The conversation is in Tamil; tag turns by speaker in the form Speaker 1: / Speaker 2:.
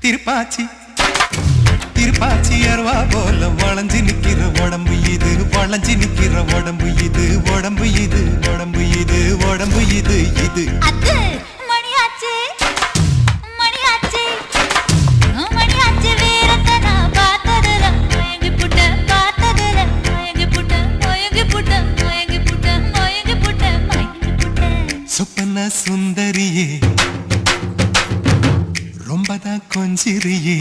Speaker 1: திருப்பாச்சி திருப்பாச்சி அருவா போல வளைஞ்சு நிக்கிற உடம்பு இது, வளைஞ்சு நிக்கிற உடம்பு இது, உடம்பு இது, உடம்பு இது, உடம்பு இது, இது
Speaker 2: அது மணியாச்சு மணியாச்சு மணியாச்சு வீரத்தை நான் பார்த்ததுல மயங்கி புட்ட பார்த்ததுல மயங்கி புட்ட மயங்கி புட்ட மயங்கி புட்ட மயங்கி புட்ட மயங்கி புட்ட
Speaker 1: சொப்பன சுந்தரியே ரொம்பதான் கொஞ்சிரியே